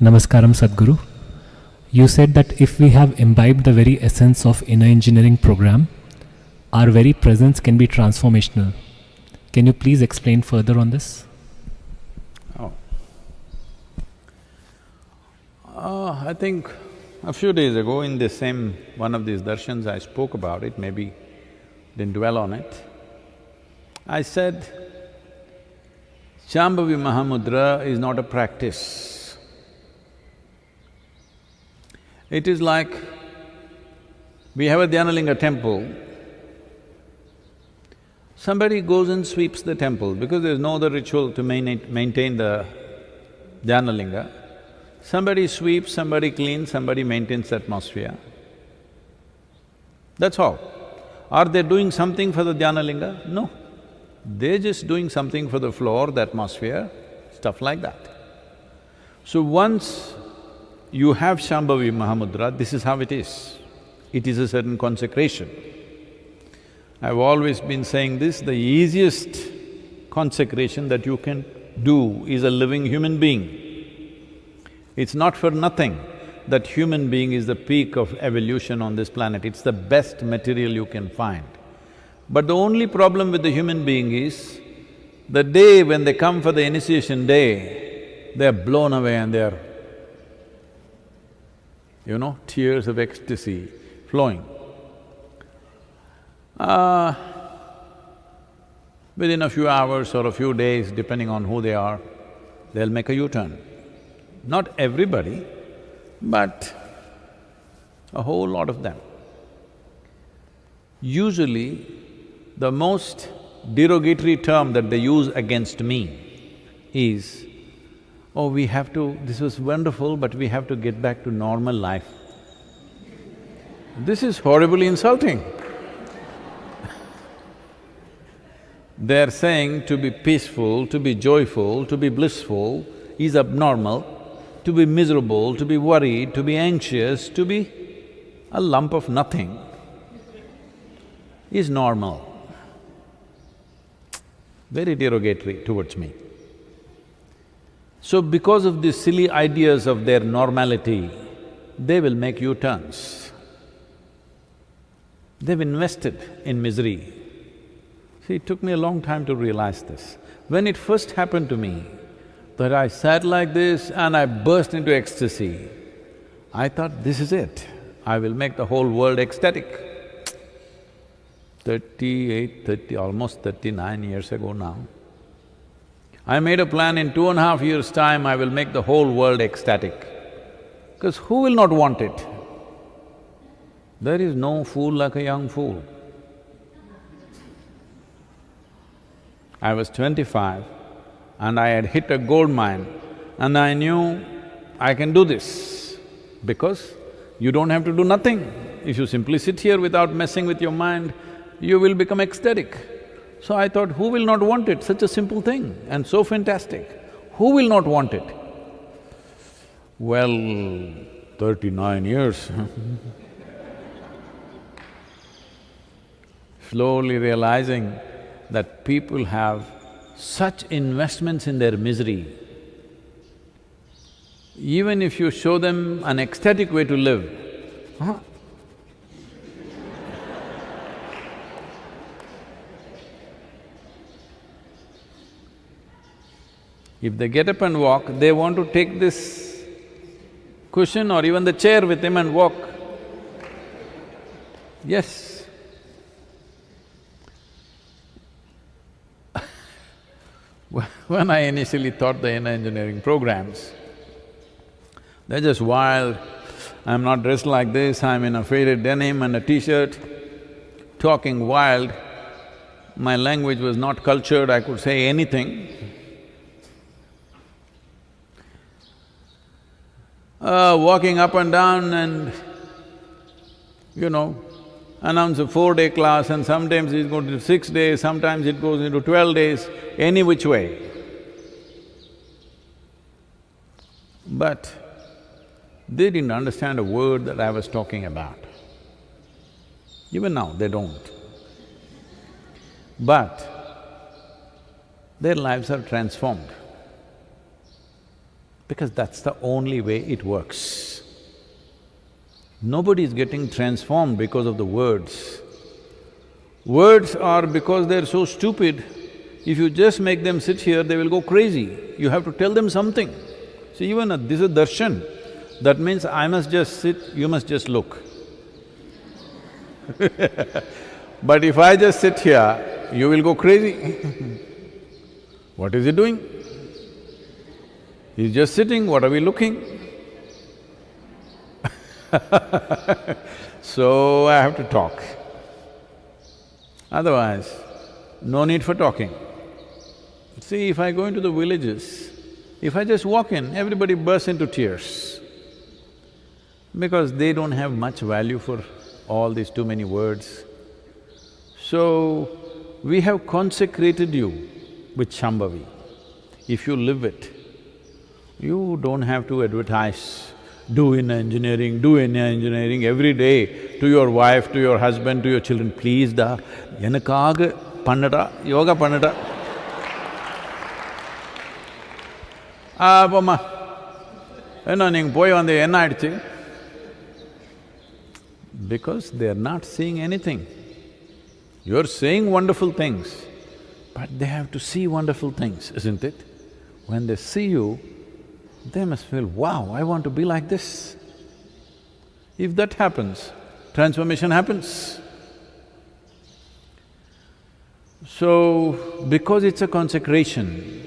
Namaskaram Sadhguru. You said that if we have imbibed the very essence of inner engineering program, our very presence can be transformational. Can you please explain further on this? I think a few days ago in this same one of these darshans I spoke about it, maybe didn't dwell on it. I said, Shambhavi Mahamudra is not a practice. It is like, we have a Dhyanalinga temple, somebody goes and sweeps the temple because there's no other ritual to maintain the Dhyanalinga. Somebody sweeps, somebody cleans, somebody maintains the atmosphere. That's all. Are they doing something for the Dhyanalinga? No. They're just doing something for the floor, the atmosphere, stuff like that. So once you have Shambhavi Mahamudra, this is how it is. It is a certain consecration. I've always been saying this, the easiest consecration that you can do is a living human being. It's not for nothing that human being is the peak of evolution on this planet, it's the best material you can find. But the only problem with the human being is, the day when they come for the initiation day, they're blown away and they're, tears of ecstasy flowing. Within a few hours or a few days, depending on who they are, they'll make a U-turn. Not everybody, but a whole lot of them. Usually, the most derogatory term that they use against me is, oh, this was wonderful, but we have to get back to normal life. This is horribly insulting. They're saying to be peaceful, to be joyful, to be blissful is abnormal, to be miserable, to be worried, to be anxious, to be a lump of nothing is normal. Very derogatory towards me. So because of these silly ideas of their normality, they will make U-turns. They've invested in misery. See, it took me a long time to realize this. When it first happened to me, that I sat like this and I burst into ecstasy, I thought, this is it, I will make the whole world ecstatic. almost 39 years ago now, I made a plan in 2.5 years' time I will make the whole world ecstatic. Because who will not want it? There is no fool like a young fool. I was 25 and I had hit a gold mine and I knew I can do this because you don't have to do nothing. If you simply sit here without messing with your mind, you will become ecstatic. So I thought, who will not want it? Such a simple thing and so fantastic. Who will not want it? Well, 39 years slowly realizing that people have such investments in their misery. Even if you show them an ecstatic way to live, if they get up and walk, they want to take this cushion or even the chair with him and walk. Yes. When I initially taught the inner engineering programs, they're just wild. I'm not dressed like this, I'm in a faded denim and a t-shirt, talking wild. My language was not cultured, I could say anything. Walking up and down and, announce a 4-day class and sometimes it goes to 6 days, sometimes it goes into 12 days, any which way. But they didn't understand a word that I was talking about. Even now, they don't. But their lives are transformed. because that's the only way it works. Nobody is getting transformed because of the words. Words are because they're so stupid, if you just make them sit here, they will go crazy. You have to tell them something. See, even this is darshan. That means I must just sit, you must just look. But if I just sit here, you will go crazy. What is he doing? He's just sitting, what are we looking? So I have to talk. Otherwise, no need for talking. See, if I go into the villages, if I just walk in, everybody bursts into tears because they don't have much value for all these too many words. So, we have consecrated you with Shambhavi. If you live it, you don't have to advertise, do in engineering every day to your wife, to your husband, to your children. Please da, enakkaga pannada, yoga pannada. Pomma, enna neenga poi vande enna aiduchu? Because they're not seeing anything. You're saying wonderful things, but they have to see wonderful things, isn't it? When they see you, they must feel, wow, I want to be like this. If that happens, transformation happens. So, because it's a consecration,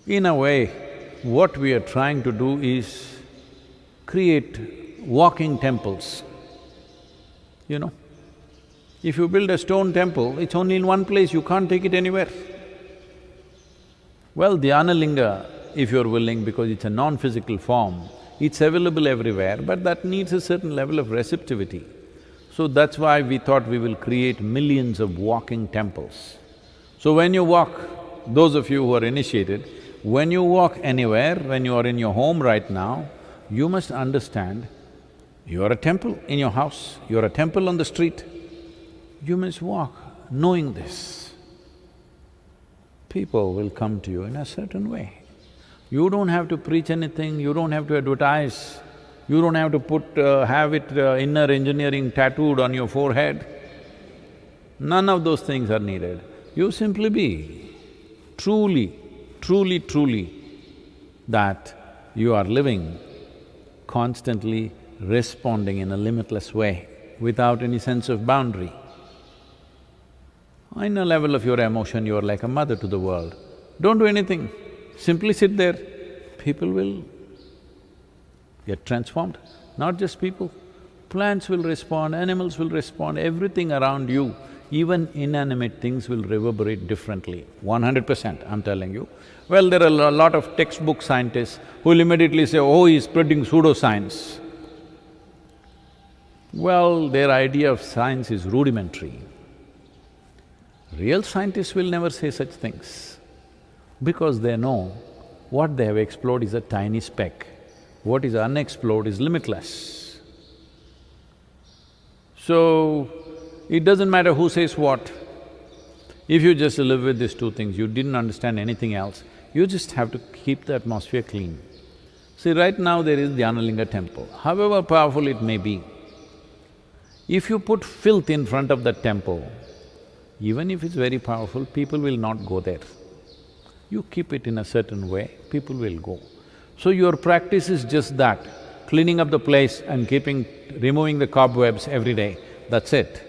in a way, what we are trying to do is create walking temples, you know. If you build a stone temple, it's only in one place, you can't take it anywhere. Well, dhyana linga, if you're willing, because it's a non-physical form, it's available everywhere, but that needs a certain level of receptivity. So that's why we thought we will create millions of walking temples. So when you walk, those of you who are initiated, when you walk anywhere, when you are in your home right now, you must understand you are a temple in your house, you are a temple on the street. You must walk knowing this. People will come to you in a certain way. You don't have to preach anything, you don't have to advertise, you don't have to have it inner engineering tattooed on your forehead. None of those things are needed. You simply be truly that you are living, constantly responding in a limitless way, without any sense of boundary. In a level of your emotion, you are like a mother to the world. Don't do anything, simply sit there, people will get transformed. Not just people, plants will respond, animals will respond, everything around you, even inanimate things will reverberate differently, 100%, I'm telling you. Well, there are a lot of textbook scientists who will immediately say, oh, he's spreading pseudoscience. Well, their idea of science is rudimentary. Real scientists will never say such things, because they know what they have explored is a tiny speck, what is unexplored is limitless. So, it doesn't matter who says what. If you just live with these two things, you didn't understand anything else, you just have to keep the atmosphere clean. See, right now there is Dhyana Linga temple, however powerful it may be. If you put filth in front of that temple, even if it's very powerful, people will not go there. You keep it in a certain way, people will go. So your practice is just that, cleaning up the place and removing the cobwebs every day, that's it.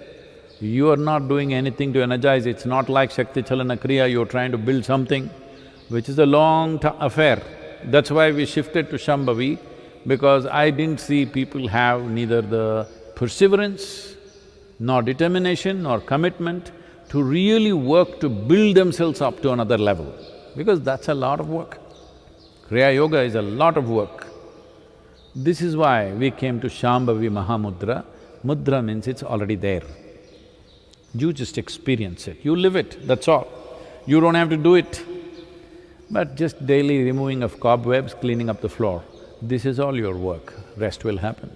You are not doing anything to energize, it's not like Shakti Chalana Kriya, you're trying to build something, which is a long affair. That's why we shifted to Shambhavi, because I didn't see people have neither the perseverance, nor determination, nor commitment to really work to build themselves up to another level, because that's a lot of work. Kriya Yoga is a lot of work. This is why we came to Shambhavi Mahamudra. Mudra means it's already there. You just experience it, you live it, that's all. You don't have to do it. But just daily removing of cobwebs, cleaning up the floor, this is all your work, rest will happen.